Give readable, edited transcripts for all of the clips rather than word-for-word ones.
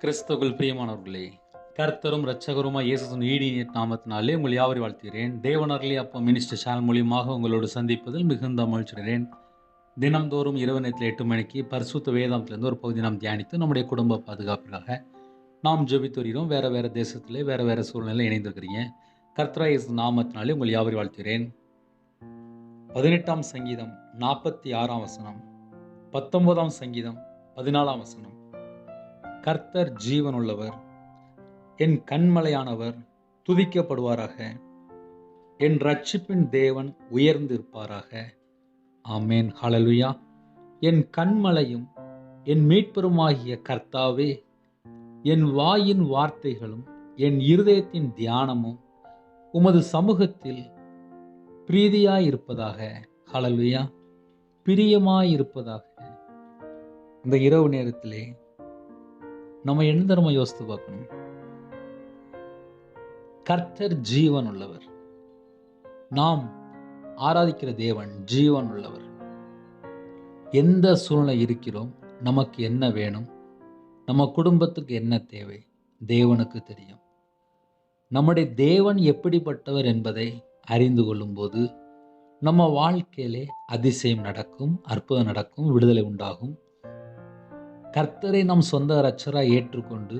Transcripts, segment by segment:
கிறிஸ்துவுக்குள் பிரியமானவர்களே, கர்த்தரும் இரட்சகருமாய் இயேசுவின் ஈடிய நாமத்தினாலே உங்கள் யாவரையும் வாழ்த்துகிறேன். தேவனருளி அப்பா மினிஸ்டர் சேனல் மூலியமாக உங்களோடு சந்திப்பதில் மிகுந்த மகிழ்ச்சியடைகிறேன். தினம்தோறும் இரவு நேரத்தில் 8 மணிக்கு பரிசுத்த வேதாந்தத்திலிருந்து ஒரு பகுதி நாம் தியானித்து நம்முடைய குடும்ப பாதுகாப்பிற்காக நாம் ஜெபித்து வருகிறோம். வேறு தேசத்திலே வேறு சூழ்நிலையில் இணைந்திருக்கிறீங்க. கர்த்தராகிய இயேசு நாமத்தினாலே உங்கள் யாவரையும் வாழ்த்துகிறேன். 18ஆம் சங்கீதம் 46ஆம் வசனம், 19ஆம் சங்கீதம் 14ஆம் வசனம். கர்த்தர் ஜீவனுள்ளவர், என் கன்மலையானவர் துதிக்கப்படுவாராக, என் இரட்சிப்பின் தேவன் உயர்ந்திருப்பாராக. ஆமேன். ஹல்லேலூயா. என் கன்மலையும் என் மீட்பருமாகிய கர்த்தாவே, என் வாயின் வார்த்தைகளும் என் இருதயத்தின் தியானமும் உமது சமூகத்தில் பிரீதியாயிருப்பதாக. ஹல்லேலூயா. பிரியமாயிருப்பதாக. இந்த இரவு நேரத்திலே நம்ம என்ன யோசித்து பார்க்கணும். கர்த்தர் ஜீவன் உள்ளவர். நாம் ஆராதிக்கிற தேவன் ஜீவன் உள்ளவர். எந்த சூழ்நிலை இருக்கிறோம், நமக்கு என்ன வேணும், நம்ம குடும்பத்துக்கு என்ன தேவை, தேவனுக்கு தெரியும். நம்முடைய தேவன் எப்படிப்பட்டவர் என்பதை அறிந்து கொள்ளும்போது நம்ம வாழ்க்கையிலே அதிசயம் நடக்கும், அற்புதம் நடக்கும், விடுதலை உண்டாகும். கர்த்தரை நம் சொந்த இரட்சகராய் ஏற்றுக்கொண்டு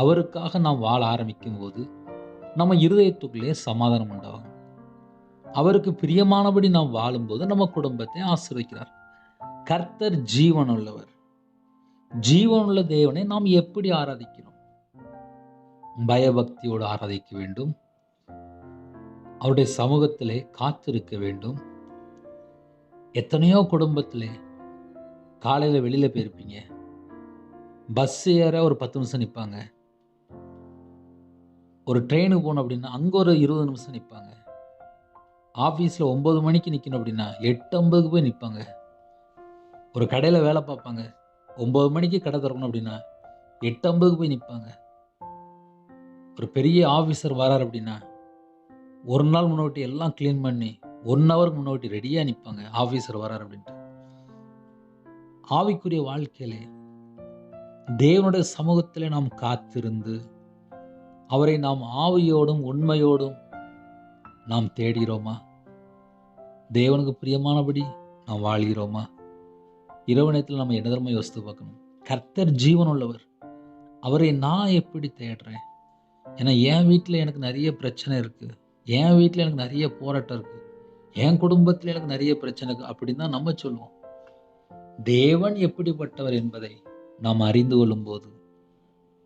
அவருக்காக நாம் வாழ ஆரம்பிக்கும் போது நம்ம இருதயத்துக்குள்ளே சமாதானம் உண்டாகும். அவருக்கு பிரியமானபடி நாம் வாழும்போது நம்ம குடும்பத்தை ஆசீர்வதிக்கிறார். கர்த்தர் ஜீவன் உள்ளவர். ஜீவனுள்ள தேவனை நாம் எப்படி ஆராதிக்கிறோம்? பயபக்தியோடு ஆராதிக்க வேண்டும். அவருடைய சமூகத்திலே காத்திருக்க வேண்டும். எத்தனையோ குடும்பத்திலே காலையில் வெளியில் போயிருப்பீங்க, பஸ் ஏற ஒரு 10 நிமிஷம் நிற்பாங்க. ஒரு ட்ரெயினுக்கு போகணும் அப்படின்னா அங்கே ஒரு 20 நிமிஷம் நிற்பாங்க. ஆஃபீஸில் 9 மணிக்கு நிற்கணும் அப்படின்னா 8:50 போய் நிற்பாங்க. ஒரு கடையில் வேலை பார்ப்பாங்க, 9 மணிக்கு கடை திறக்கணும் அப்படின்னா 8:50 போய் நிற்பாங்க. ஒரு பெரிய ஆஃபீஸர் வரார் அப்படின்னா ஒரு நாள் முன்னாடி எல்லாம் க்ளீன் பண்ணி 1 ஹவருக்கு முன்னாடி ரெடியாக நிற்பாங்க, ஆஃபீஸர் வரார் அப்படின்ட்டு. ஆவிக்குரிய வாழ்க்கையிலே தேவனுடைய சமூகத்திலே நாம் காத்திருந்து அவரை நாம் ஆவியோடும் உண்மையோடும் நாம் தேடுகிறோமா? தேவனுக்கு பிரியமானபடி நாம் வாழ்கிறோமா? இரவு நேரத்தில் நம்ம என்ன யோசித்து பார்க்கணும். கர்த்தர் ஜீவன் உள்ளவர். அவரை நான் எப்படி தேடுறேன்? ஏன்னா என் வீட்டில் எனக்கு நிறைய பிரச்சனை இருக்குது, என் வீட்டில் எனக்கு நிறைய போராட்டம் இருக்குது, என் குடும்பத்தில் எனக்கு நிறைய பிரச்சனை இருக்குது அப்படின்னு தான் நம்ம சொல்லுவோம். தேவன் எப்படிப்பட்டவர் என்பதை நாம் அறிந்து கொள்ளும்போது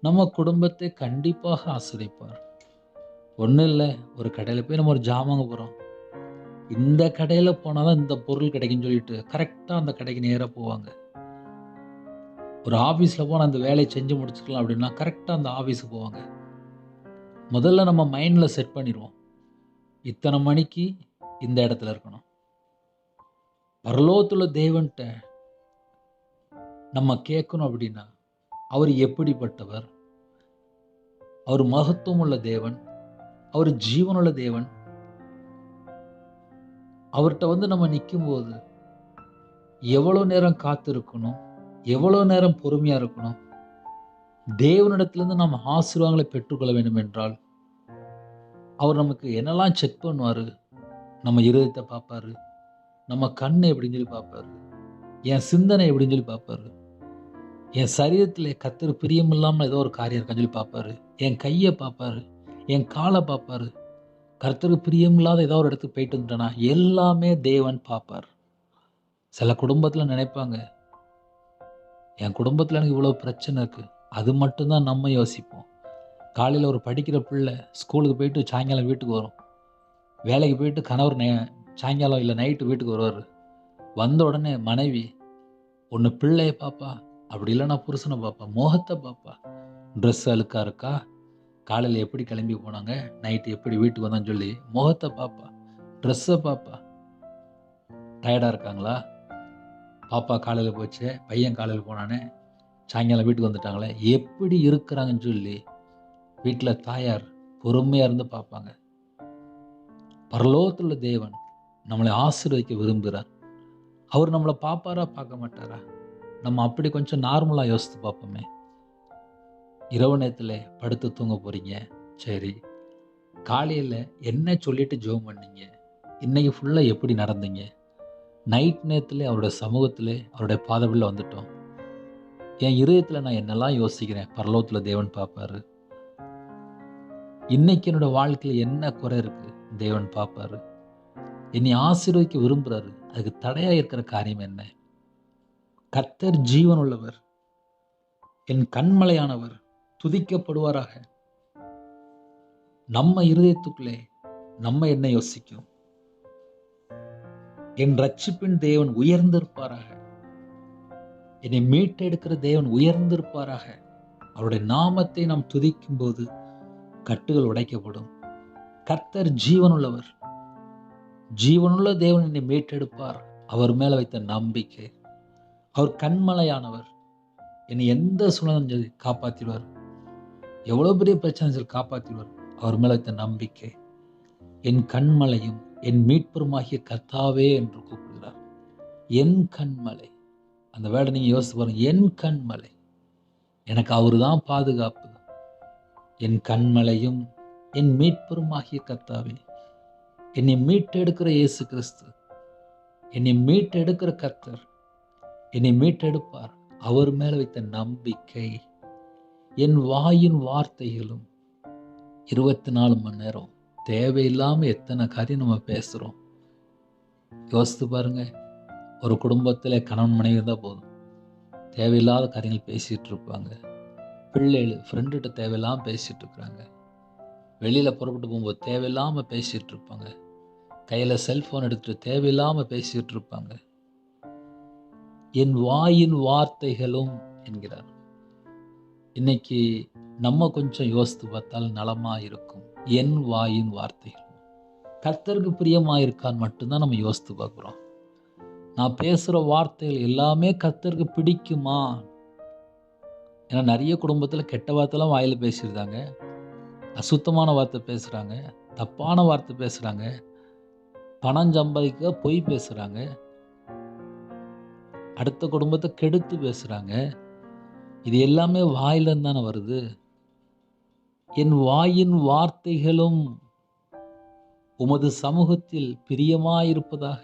நம்ம குடும்பத்தை கண்டிப்பாக ஆசீர்வதிப்பார். ஒன்றும் இல்லை, ஒரு கடையில் போய் நம்ம ஒரு ஜாமாங்க போகிறோம், இந்த கடையில் போனால் தான் இந்த பொருள் கிடைக்குன்னு சொல்லிட்டு கரெக்டாக அந்த கடைக்கு நேராக போவாங்க. ஒரு ஆஃபீஸில் போனால் அந்த வேலையை செஞ்சு முடிச்சுக்கலாம் அப்படின்னா கரெக்டாக அந்த ஆஃபீஸுக்கு போவாங்க. முதல்ல நம்ம மைண்டில் செட் பண்ணிடுவோம், இத்தனை மணிக்கு இந்த இடத்துல இருக்கணும். பரலோகத்துள்ள தேவன்கிட்ட நம்ம கேட்கணும் அப்படின்னா அவர் எப்படிப்பட்டவர்? அவர் மகத்துவம் உள்ள தேவன், அவர் ஜீவனுள்ள தேவன். அவர்கிட்ட நம்ம நிற்கும்போது எவ்வளோ நேரம் காத்திருக்கணும், எவ்வளோ நேரம் பொறுமையாக இருக்கணும். தேவனிடத்திலிருந்து நம்ம ஆசீர்வாதங்களை பெற்றுக்கொள்ள வேண்டும் என்றால் அவர் நமக்கு என்னெல்லாம் செக் பண்ணுவார்? நம்ம இருதயத்தை பார்ப்பாரு, நம்ம கண்ணை எப்படின்னு சொல்லி பார்ப்பாரு, என் சிந்தனை எப்படின்னு சொல்லி பார்ப்பாரு, என் சரீரத்தில் கர்த்தர் பிரியம் இல்லாமல் ஏதோ ஒரு காரியம் இருக்கான்னு சொல்லி பார்ப்பாரு, என் கையை பார்ப்பாரு, என் காலை பார்ப்பாரு. கர்த்தருக்கு பிரியம் இல்லாத ஏதோ ஒரு இடத்துக்கு போயிட்டு வந்துட்டேனா எல்லாமே தேவன் பார்ப்பார். சில குடும்பத்தில் நினைப்பாங்க, என் குடும்பத்தில் எனக்கு இவ்வளோ பிரச்சனை இருக்குது, அது மட்டும்தான் நம்ம யோசிப்போம். காலையில் ஒரு படிக்கிற பிள்ளை ஸ்கூலுக்கு போயிட்டு சாயங்காலம் வீட்டுக்கு வரும், வேலைக்கு போயிட்டு கணவர் சாயங்காலம் இல்லை நைட்டு வீட்டுக்கு வருவார். வந்த உடனே மனைவி ஒன்று பிள்ளையை பார்ப்பா, அப்படி இல்லைன்னா புருஷனை பார்ப்பா, மோகத்தை பார்ப்பா. ட்ரெஸ் அழுக்கா இருக்கா, காலையில் எப்படி கிளம்பி போனாங்க, நைட்டு எப்படி வீட்டுக்கு வந்தான்னு சொல்லி முகத்தை பார்ப்பா, ட்ரெஸ்ஸை பார்ப்பா. டயர்டாக இருக்காங்களா, பாப்பா காலையில் போச்சு, பையன் காலையில் போனானே, சாயங்காலம் வீட்டுக்கு வந்துட்டாங்களே, எப்படி இருக்கிறாங்கன்னு சொல்லி வீட்டில் தாயார் பொறுமையாக இருந்து பார்ப்பாங்க. பரலோகத்துள்ள தேவன் நம்மளை ஆசீர்வதிக்க விரும்புகிறார். அவர் நம்மளை பார்ப்பாரா பார்க்க மாட்டாரா? நம்ம அப்படி கொஞ்சம் நார்மலாக யோசித்து பார்ப்போமே. இரவு நேரத்துல படுத்து தூங்க போறீங்க. சரி. காலையில என்ன சொல்லிட்டு ஜெபம் பண்ணீங்க? இன்னைக்கு ஃபுல்லா எப்படி நடந்தீங்க? நைட் நேரத்திலே அவருடைய சமூகத்திலே, அவருடைய பாதபடில வந்துட்டோம். என் இருதயத்தில நான் என்னெல்லாம் யோசிக்கிறேன், பரலோகத்தில தேவன் பார்ப்பாரு. இன்னைக்கு என்னோட வாழ்க்கையில என்ன குறை இருக்கு, தேவன் பார்ப்பாரு. என்னை ஆசீர்வதிக்க விரும்புறாரு. அதுக்கு தடையா இருக்கிற காரியம் என்ன? கர்த்தர் ஜீவன் உள்ளவர். என் கன்மலையானவர் துதிக்கப்படுவாராக. நம்ம இருதயத்துக்குள்ளே நம்ம என்ன யோசிக்கும்? என் ரட்சிப்பின் தேவன் உயர்ந்திருப்பாராக. என்னை மீட்டெடுக்கிற தேவன் உயர்ந்திருப்பாராக. அவருடைய நாமத்தை நாம் துதிக்கும் போது கட்டுகள் உடைக்கப்படும். கர்த்தர் ஜீவனுள்ளவர். ஜீவனுள்ள தேவன் என்னை மீட்டெடுப்பார். அவர் மேல வைத்த நம்பிக்கை. அவர் கன்மலையானவர். என்னை எந்த சூழ்நிலை காப்பாற்றிடுவார். எவ்வளவு பெரிய பிரச்சனை சொல்லி காப்பாற்றிடுவார். அவர் மேல வைத்த நம்பிக்கை. என் கன்மலையும் என் மீட்பருமாகிய கர்த்தாவே என்று கூப்பிடுகிறார். என் கன்மலை. அந்த வேர்டை நீங்க யோசித்து பாருங்க. என் கன்மலை. எனக்கு அவரு தான் பாதுகாப்பு. என் கன்மலையும் என் மீட்பருமாகிய கர்த்தாவே. என்னை மீட்டெடுக்கிற இயேசு கிறிஸ்து. என்னை மீட்டெடுக்கிற கர்த்தர். என்னை மீட்டெடுப்பார். அவர் மேல வைத்த நம்பிக்கை. என் வாயின் வார்த்தைகளும் 24 மணி நேரம் தேவையில்லாம எத்தனை காரியம் நம்ம பேசுறோம். யோசித்து பாருங்க. ஒரு குடும்பத்தில் கணவன் மனைவி இருந்தால் போதும், தேவையில்லாத காரியங்கள் பேசிட்டு இருப்பாங்க. பிள்ளைகள் ஃப்ரெண்டுகிட்ட தேவையில்லாமல் பேசிட்டு இருக்கிறாங்க. வெளியில் புறப்பட்டு போகும்போது தேவையில்லாமல் பேசிட்டு இருப்பாங்க. கையில் செல்ஃபோன் எடுத்துட்டு தேவையில்லாமல் பேசிட்டு இருப்பாங்க. என் வாயின் வார்த்தைகளும் என்கிறார். இன்னைக்கு நம்ம கொஞ்சம் யோசித்து பார்த்தால் நலமா இருக்கும். என் வாயின் வார்த்தைகள் கர்த்தருக்கு பிரியமா இருக்கான்னு மட்டும்தான் நம்ம யோசித்து பார்க்குறோம். நான் பேசுகிற வார்த்தைகள் எல்லாமே கர்த்தருக்கு பிடிக்குமா? ஏன்னா நிறைய குடும்பத்தில் கெட்ட வார்த்தைலாம் வாயில் பேசியிருந்தாங்க, அசுத்தமான வார்த்தை பேசுகிறாங்க, தப்பான வார்த்தை பேசுகிறாங்க, பணம் சம்பாதிக்க பொய் பேசுகிறாங்க, அடுத்த குடும்பத்தை கெடுத்து பேசுகிறாங்க. இது எல்லாமே வாயிலிருந்து தானே வருது. என் வாயின் வார்த்தைகளும் உமது சமூகத்தில் பிரியமாயிருப்பதாக.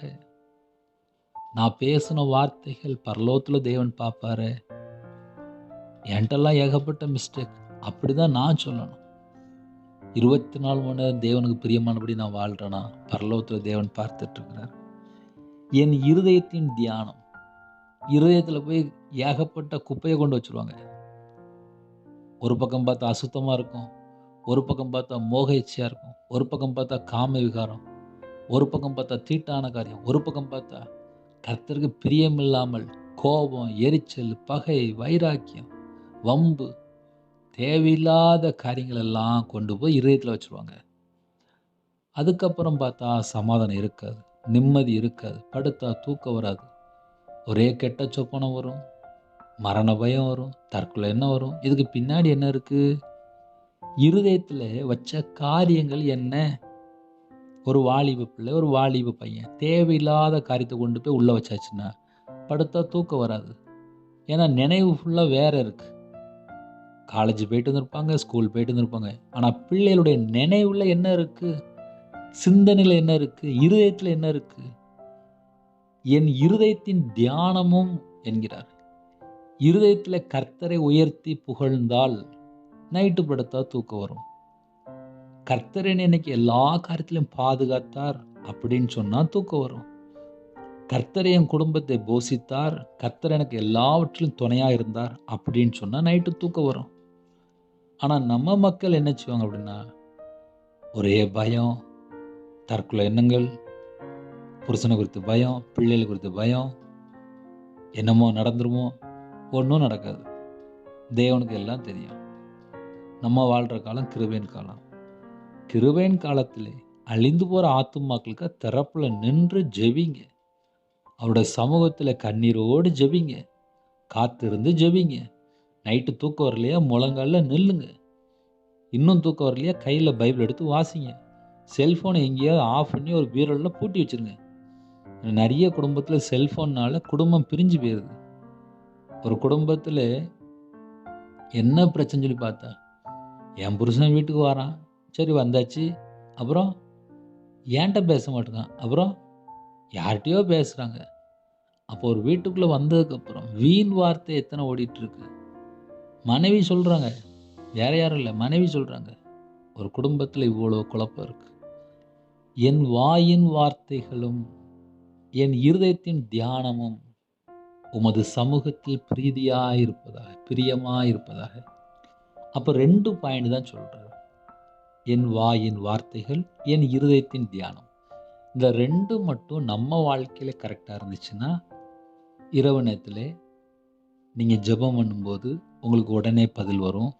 நான் பேசின வார்த்தைகள் பரலோகத்தில் தேவன் பார்ப்பாரு. என்கிட்டலாம் ஏகப்பட்ட மிஸ்டேக். அப்படிதான் நான் சொல்லணும். 24 மணி நேரம் தேவனுக்கு பிரியமானபடி நான் வாழ்றேனா? பரலோகத்தில் தேவன் பார்த்துட்டு இருக்கிறார். என் இருதயத்தின் தியானம். இருதயத்தில் போய் ஏகப்பட்ட குப்பையை கொண்டு வச்சிருவாங்க. ஒரு பக்கம் பார்த்தா அசுத்தமாக இருக்கும், ஒரு பக்கம் பார்த்தா மோக இச்சையாக இருக்கும், ஒரு பக்கம் பார்த்தா காம விகாரம், ஒரு பக்கம் பார்த்தா தீட்டான காரியம், ஒரு பக்கம் பார்த்தா கர்த்தருக்கு பிரியமில்லாமல் கோபம், எரிச்சல், பகை, வைராக்கியம், வம்பு, தேவையில்லாத காரியங்கள் எல்லாம் கொண்டு போய் இதயத்தில் வச்சுருவாங்க. அதுக்கப்புறம் பார்த்தா சமாதானம் இருக்காது, நிம்மதி இருக்காது, படுத்தா தூக்கம் வராது, ஒரே கெட்ட சொப்பனம் வரும், மரண பயம் வரும், தற்கொலை என்ன வரும். இதுக்கு பின்னாடி என்ன இருக்கு? இருதயத்தில் வச்ச காரியங்கள் என்ன? ஒரு வாலிப பிள்ளை, ஒரு வாலிப பையன் தேவையில்லாத காரியத்தை கொண்டு போய் உள்ளே வச்சாச்சுன்னா படுத்தா தூக்கம் வராது. ஏன்னா நினைவு ஃபுல்லாக வேற இருக்கு. காலேஜ் போயிட்டு வந்திருப்பாங்க, ஸ்கூல் போயிட்டு வந்திருப்பாங்க. ஆனால் பிள்ளைகளுடைய நினைவில் என்ன இருக்கு? சிந்தனையில் என்ன இருக்கு? இருதயத்தில் என்ன இருக்கு? என் இருதயத்தின் தியானமும் என்கிறார். இருதயத்தில் கர்த்தரை உயர்த்தி புகழ்ந்தால் நைட்டு படுத்தா தூக்கம் வரும். கர்த்தர் இன்னைக்கு எல்லா காரியத்திலும் பாதுகாத்தார் அப்படின்னு சொன்னா தூக்கம் வரும். கர்த்தர் என் குடும்பத்தை போஷித்தார், கர்த்தர் எனக்கு எல்லாவற்றிலும் துணையா இருந்தார் அப்படின்னு சொன்னா நைட்டு தூக்கம் வரும். ஆனா நம்ம மக்கள் என்ன செய்வாங்க அப்படின்னா, ஒரே பயம், தற்கொலை எண்ணங்கள், புருஷனை குறித்து பயம், பிள்ளைகள் குறித்து பயம், என்னமோ நடந்துருமோ, ஒன்றும் நடக்காது. தேவனுக்கு எல்லாம் தெரியும். நம்ம வாழ்ற காலம் கிருபையின் காலம். கிருபையின் காலத்திலே அழிந்து போற ஆத்துமாக்களுக்கு திறப்புல நின்று ஜெபிங்க. அவருடைய சமூகத்தில் கண்ணீரோடு ஜெபிங்க, காத்திருந்து ஜெபிங்க. நைட்டு தூக்கம் வரலையா முழங்கால நில்லுங்க. இன்னும் தூக்கம் வரலையா கையில் பைபிள் எடுத்து வாசிங்க. செல்ஃபோனை எங்கேயாவது ஆஃப் பண்ணி ஒரு பீரோவில் பூட்டி வச்சுருங்க. நிறைய குடும்பத்தில் செல்ஃபோன்னால் குடும்பம் பிரிஞ்சு போயிடுது. ஒரு குடும்பத்தில் என்ன பிரச்சனை சொல்லி பார்த்தா, என் புருஷன் வீட்டுக்கு வரான். சரி வந்தாச்சு. அப்புறம் என்ட்ட பேச மாட்டேங்கான். அப்புறம் யார்ட்டயோ பேசுறாங்க. அப்போ ஒரு வீட்டுக்குள்ள வந்ததுக்கப்புறம் வீண் வார்த்தை எத்தனை ஓடிட்டுருக்கு. மனைவி சொல்றாங்க. வேற யாரும் இல்ல. மனைவி சொல்றாங்க. ஒரு குடும்பத்தில இவ்வளோ குழப்பம் இருக்கு. என் வாயின் வார்த்தைகளும், என் இருதயத்தின் தியானமும் உமது சமூகத்தில் பிரியமாயிருப்பதாக. அப்ப 2 பாயிண்ட் தான் சொல்றாரு. என் வாயின் வார்த்தைகள், என் இருதயத்தின் தியானம். இந்த 2 மட்டும் நம்ம வாழ்க்கையில கரெக்ட்டா இருந்துச்சுன்னா, இரவு நேரத்திலே நீங்க ஜெபம் பண்ணும்போது உங்களுக்கு உடனே பதில் வரும்.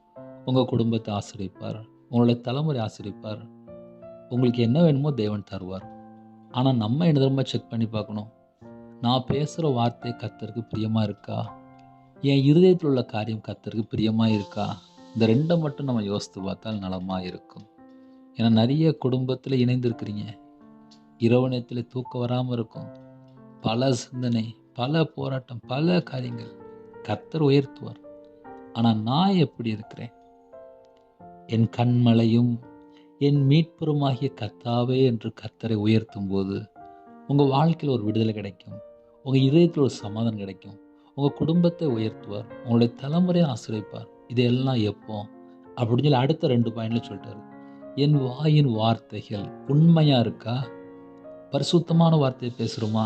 உங்க குடும்பத்த ஆசீர்வதிப்பார். உங்களுடைய தலைமுறை ஆசீர்வதிப்பார். உங்களுக்கு என்ன வேணுமோ தேவன் தருவார். ஆனா நம்ம என்ன தெரியுமா செக் பண்ணி பார்க்கணும். நான் பேசுற வார்த்தை கர்த்தருக்கு பிரியமா இருக்கா? என் இருதயத்தில் உள்ள காரியம் கர்த்தருக்கு பிரியமா இருக்கா? இந்த 2 மட்டும் நம்ம யோசித்து பார்த்தால் நலமா இருக்கும். ஏன்னா நெறைய குடும்பத்தில இணைந்திருக்கிறீங்க. இரவு நேரத்தில தூக்கம் வராம இருக்கும். பல சிந்தனை, பல போராட்டம், பல காரியங்கள். கர்த்தர் உயர்த்துவார். ஆனா நான் எப்படி இருக்கிறேன்? என் கன்மலையும், என் மீட்பருமாகிய கர்த்தாவே என்று கர்த்தரை உயர்த்தும்போது, உங்க வாழ்க்கையில ஒரு விடுதலை கிடைக்கும். உங்க இதயத்துல ஒரு சமாதானம் கிடைக்கும். உங்க குடும்பத்தை உயர்த்துவார். உங்களுடைய தலைமுறையை ஆசீர்வதிப்பார். இதெல்லாம் எப்போ? அப்படின்னு சொல்லி அடுத்த 2 பாயிண்ட்ல சொல்லிட்டாரு. என் வாயின் வார்த்தைகள் உண்மையா இருக்கா? பரிசுத்தமான வார்த்தையை பேசுறோமா?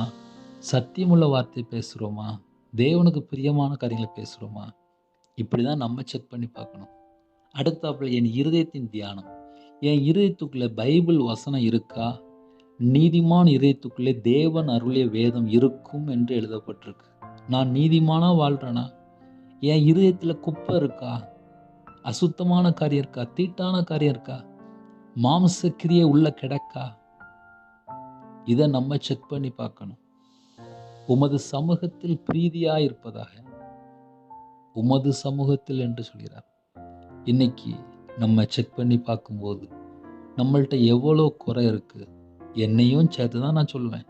சத்தியமுள்ள வார்த்தையை பேசுறோமா? தேவனுக்கு பிரியமான காரியங்களை பேசுறோமா? இப்படிதான் நம்ம செக் பண்ணி பார்க்கணும். அடுத்தாப்புல என் இருதயத்தின் தியானம். என் இருதயத்துக்குள்ள பைபிள் வசனம் இருக்கா? நீதிமான் இருதயத்துக்குள்ளே தேவன் அருளிய வேதம் இருக்கும் என்று எழுதப்பட்டிருக்கு. நான் நீதிமானா வாழ்றேனா? என் இருதயத்துல குப்பை இருக்கா? அசுத்தமான காரியம் இருக்கா? தீட்டான காரியம் இருக்கா? மாம்ச கிரியை உள்ள கிடக்கா? இதை நம்ம செக் பண்ணி பார்க்கணும். உமது சமூகத்தில் பிரீதியாய் இருப்பதாக. உமது சமூகத்தில் என்று சொல்கிறார். இன்னைக்கு நம்ம செக் பண்ணி பார்க்கும்போது நம்மள்ட்ட எவ்வளோ குறை இருக்கு. என்னையும் சேர்த்து தான் நான் சொல்லுவேன்.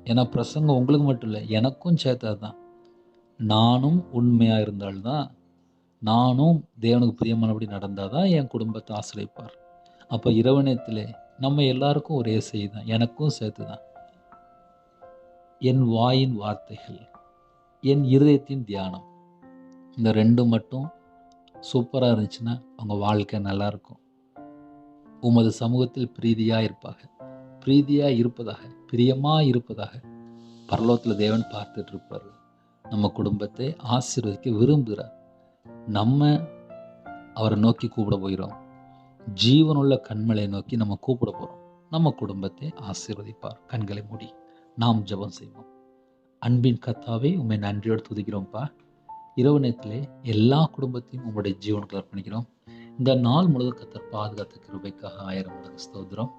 ஏன்னா பிரசங்கம் உங்களுக்கு மட்டும் இல்லை, எனக்கும் சேர்த்தது தான். நானும் உண்மையாக இருந்தால்தான், நானும் தேவனுக்கு பிரியமானபடி நடந்தால் தான் என் குடும்பத்தை ஆசிரியப்பார். அப்போ இரவு நேரத்திலே நம்ம எல்லாருக்கும் ஒரே செய்தி தான், எனக்கும் சேர்த்து தான். என் வாயின் வார்த்தைகள், என் இருதயத்தின் தியானம், இந்த 2 மட்டும் சூப்பராக இருந்துச்சுன்னா அவங்க வாழ்க்கை நல்லா இருக்கும். உமது சமூகத்தில் பிரீதியாக இருப்பதாக, பிரியமாக இருப்பதாக பரலோகத்தில் தேவன் பார்த்துட்டு இருப்பார். நம்ம குடும்பத்தை ஆசீர்வதிக்க விரும்புகிறார். நம்ம அவரை நோக்கி கூப்பிட போகிறோம். ஜீவனுள்ள கண்மலை நோக்கி நம்ம கூப்பிட போகிறோம். நம்ம குடும்பத்தை ஆசீர்வதிப்பார். கண்களை மூடி நாம் ஜெபம் செய்வோம். அன்பின் கர்த்தாவே, உம்மை நன்றியோடு துதிக்கிறோம்ப்பா. இரவு நேரத்திலே எல்லா குடும்பத்தையும் உங்களுடைய ஜீவனுக்கு அர்ப்பணிக்கிறோம். இந்த நாள் முழுவதும் கர்த்தர் பாதுகாத்த கிருபைக்காக 1000 மடங்கு ஸ்தோத்திரம்.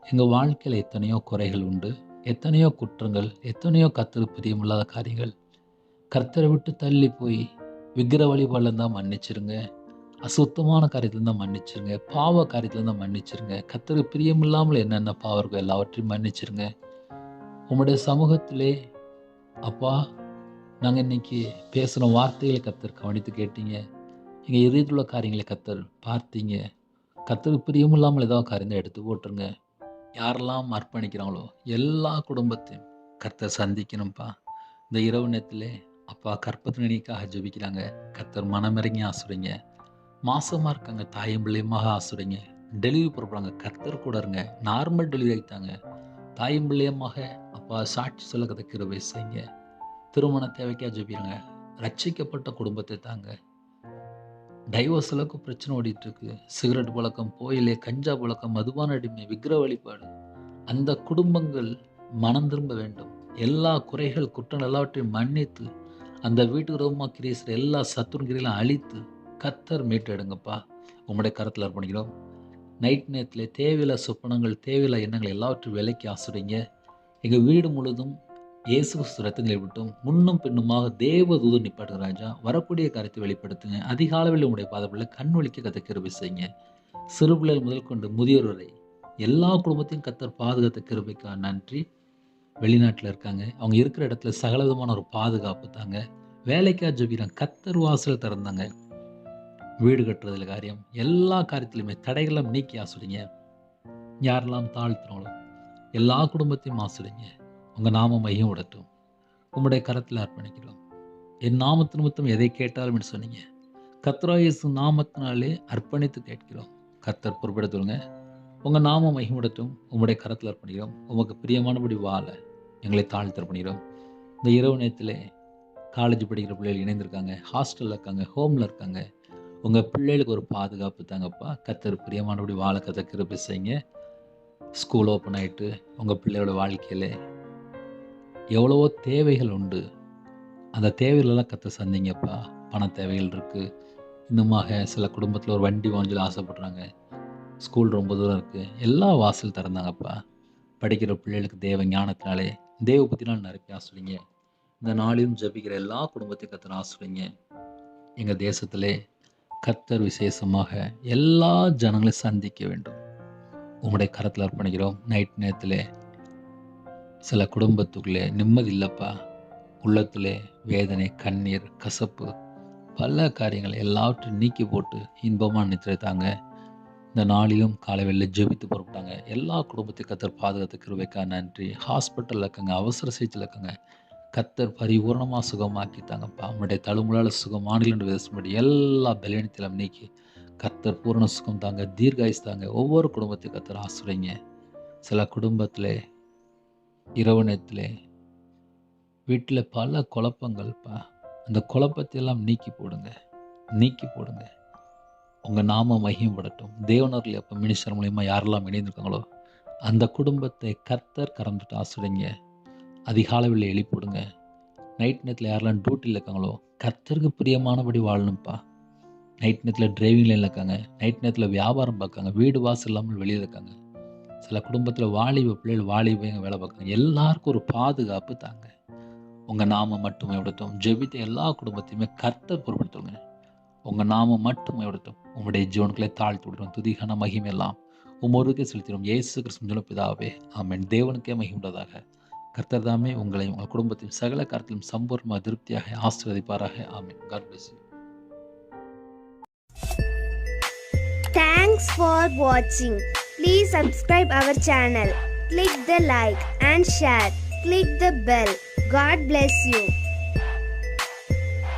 எங்கள் வாழ்க்கையில் எத்தனையோ குறைகள் உண்டு, எத்தனையோ குற்றங்கள், எத்தனையோ கர்த்தருக்கு பிரியமில்லாத காரியங்கள். கர்த்தரை விட்டு தள்ளி போய் விக்கிர வழிபாடில் இருந்தால் மன்னிச்சிருங்க. அசுத்தமான காரியத்தில் இருந்தால் மன்னிச்சிருங்க. பாவ காரியத்தில் இருந்தால் மன்னிச்சிருங்க. கர்த்தருக்கு பிரியமில்லாமல் என்னென்ன பாவம் இருக்கோ எல்லாவற்றையும் மன்னிச்சிருங்க. உம்முடைய சமூகத்திலே அப்பா, நாங்கள் இன்னைக்கு பேசுகிற வார்த்தைகளை கர்த்தர் கவனித்து கேட்டீங்க. எங்கள் இதயத்தில் உள்ள காரியங்களை கர்த்தர் பார்த்தீங்க. கர்த்தருக்கு பிரியமில்லாமல் ஏதாவது காரியம் தான் எடுத்து போட்டுருங்க. யாரெல்லாம் அர்ப்பணிக்கிறாங்களோ எல்லா குடும்பத்தையும் கர்த்தர் சந்திக்கணும்ப்பா. இந்த இரவு நேரத்திலே அப்பா கற்பத்தினிக்காக ஜெபிக்கிறாங்க. கர்த்தர் மனமிறங்கி ஆசுறீங்க. மாசமாக இருக்காங்க, தாயும் பிள்ளையுமாக ஆசுறீங்க. டெலிவரி புறப்படுறாங்க, கர்த்தர் கூட இருங்க. நார்மல் டெலிவரி ஆகிட்டாங்க, தாயும் பிள்ளையமாக அப்பா சாட்சி சொல்ல கதை கிருபை செய்யுங்க. திருமண தேவைக்காக ஜெபிக்கிறாங்க. ரட்சிக்கப்பட்ட குடும்பத்தை தாங்க. டைவர்ஸ் அளவுக்கு பிரச்சனை ஓடிட்டு இருக்கு. சிகரெட் பழக்கம், போயிலே, கஞ்சா பழக்கம், மதுபான அடிமை, விக்கிர வழிபாடு. அந்த குடும்பங்கள் மனம் திரும்ப வேண்டும். எல்லா குறைகள், குற்றம் எல்லாவற்றையும் மன்னித்து அந்த வீட்டுக்கு விரோதமாக கிரியை செய்கிற எல்லா சத்துரு கிரியையும் அழித்து கர்த்தர் மீட்டெடுங்கப்பா. உம்முடைய கரத்தில் அர்ப்பணிக்கிறோம். நைட் நேரத்தில் தேவையில்ல சொப்பனங்கள், தேவையில்ல எண்ணங்கள் எல்லாவற்றையும் விலைக்கு ஆசுறீங்க. எங்கள் வீடு முழுதும் இயேசு கிறிஸ்து ரத்தங்களை விட்டும் முன்னும் பின்னுமாக தேவதூது நிப்பாட்டுங்க ராஜா. வரக்கூடிய காரியத்தை வெளிப்படுத்துங்க. அதிகாலையில் உங்களுடைய பாதப்பிள்ளை கண் ஒழிக்க கத்த கிருபை செய்யுங்க. சிறு பிள்ளைகள் முதல் கொண்டு முதியோர் வரை எல்லா குடும்பத்தையும் கர்த்தர் பாதுகாத்த கிருபைக்காக நன்றி. வெளிநாட்டில் இருக்காங்க, அவங்க இருக்கிற இடத்துல சகல விதமான ஒரு பாதுகாப்பு தாங்க. வேலைக்காக ஜெபிக்கிறாங்க, கர்த்தர் வாசல் திறந்தாங்க. வீடு கட்டுறதுல காரியம், எல்லா காரியத்திலுமே தடைகளும் நீக்கி ஆசிரிங்க. யாரெல்லாம் தாழ்த்துறாங்களோ எல்லா குடும்பத்தையும் ஆசிரிங்க. உங்க நாமம் மையம் விடட்டும். உம்முடைய கரத்தில் அர்ப்பணிக்கிறோம். என் நாமத்து நிமித்தம் எதை கேட்டாலும் என்று சொன்னீங்க. கர்த்தராகிய இயேசு நாமத்தினாலே அர்ப்பணித்து கேட்கிறோம். கர்த்தர் பொறுப்பெடுத்துருங்க. உங்க நாமம் மகிமைப்படட்டும். உம்முடைய கரத்தில் அர்ப்பணிக்கிறோம். உமக்கு பிரியமானபடி வாழ எங்களை தாழ்த்து அர்ப்பணிக்கிறோம். இந்த இரவு நேரத்திலே காலேஜ் படிக்கிற பிள்ளைகள் இணைந்திருக்காங்க, ஹாஸ்டலில் இருக்காங்க, ஹோமில் இருக்காங்க. உங்கள் பிள்ளைகளுக்கு ஒரு பாதுகாப்பு தாங்கப்பா. கர்த்தர் பிரியமானபடி வாழ கர்த்தர் கிருபை செய்யுங்க. ஸ்கூல் ஓப்பன் ஆகிட்டு உங்கள் பிள்ளையோட வாழ்க்கையில் எவ்வளவோ தேவைகள் உண்டு. அந்த தேவைகளெல்லாம் கர்த்தர் சந்திங்கப்பா. பண தேவைகள் இருக்குது. இன்னுமாக சில குடும்பத்தில் ஒரு வண்டி வாங்கி ஆசைப்படுறாங்க. ஸ்கூல் ரொம்ப தூரம் இருக்குது. எல்லா வாசல் திறந்தாங்கப்பா. படிக்கிற பிள்ளைகளுக்கு தேவ ஞானத்தினாலே தேவ பற்றினால் நிரப்பி ஆசிரிங்க. இந்த நாளிலும் ஜபிக்கிற எல்லா குடும்பத்தையும் கர்த்தர் ஆசிரிங்க. எங்கள் தேசத்திலே கர்த்தர் விசேஷமாக எல்லா ஜனங்களையும் சந்திக்க வேண்டும். உங்களுடைய கரத்தில் அர்ப்பணிக்கிறோம். நைட் நேரத்தில் சில குடும்பத்துக்குள்ளே நிம்மதி இல்லைப்பா. உள்ளத்திலே வேதனை, கண்ணீர், கசப்பு, பல காரியங்களை எல்லாவற்றையும் நீக்கி போட்டு இன்பமாக நித்திரை தாங்க. இந்த நாளிலும் காலை வெளில ஜெபித்து புறப்பட்டாங்க. எல்லா குடும்பத்தையும் கர்த்தர் பாதுகாத்து கிருபைக்காக நன்றி. ஹாஸ்பிட்டலில் இருக்கங்க, அவசர சிகிச்சையில் இருக்கங்க, கர்த்தர் பரிபூர்ணமாக சுகமாக்கிட்டாங்கப்பா. நம்முடைய தழும்புலால் சுகமானில் விதப்படி எல்லா பலவீனத்திலும் நீக்கி கர்த்தர் பூரண சுகம் தாங்க, தீர்காயுஸ் தாங்க. ஒவ்வொரு குடும்பத்தையும் கர்த்தர் ஆசிரியங்க. சில குடும்பத்தில் இரவு நேரத்தில் வீட்டில் பல குழப்பங்கள்ப்பா. அந்த குழப்பத்தையெல்லாம் நீக்கி போடுங்க. உங்கள் நாம மகிமைப்படட்டும். தேவனர்கள் எப்போ மினிஸ்டர் மூலியமாக யாரெல்லாம் இணைந்திருக்காங்களோ அந்த குடும்பத்தை கர்த்தர் கறந்துட்டு ஆசிரியங்க. அதிகாலையில் எழுப்பிவிடுங்க. நைட் நேரத்தில் யாரெல்லாம் டியூட்டியில் இருக்காங்களோ கர்த்தருக்கு பிரியமானபடி வாழணும்ப்பா. நைட் நேரத்தில் டிரைவிங் லைனில் இருக்காங்க, நைட் நேரத்தில் வியாபாரம் பார்க்காங்க, வீடு வாசல் இல்லாமல் வெளியில் இருக்காங்க. சில குடும்பத்தில் வாலிப பிள்ளைகள் வாலிபங்க வேலை பார்க்காங்க. எல்லாருக்கும் ஒரு பாதுகாப்பு தாங்க. உங்கள் நாமம் மட்டுமே விடட்டும். ஜெபித்த எல்லா குடும்பத்தையுமே கர்த்தர் பொறுப்படுத்துங்க. உங்கள் நாமம் மட்டுமே விடட்டும். உங்களுடைய ஜீவன்களை தாழ்த்து விடுறோம். துதிகான மகிமையெல்லாம் ஒருவருக்கே செலுத்திடும். இயேசு கிறிஸ்து பிதாவே ஆமென். தேவனுக்கே மகிமையுள்ளதாக. கர்த்தர் தாமே உங்களை உங்கள் குடும்பத்தையும் சகல காரியத்திலும் சம்பூர்ணமாக திருப்தியாக ஆசீர்வதிப்பாராக. ஆமென். God bless you. Thanks for watching. Please subscribe our channel. Click the like and share. Click the bell. God bless you.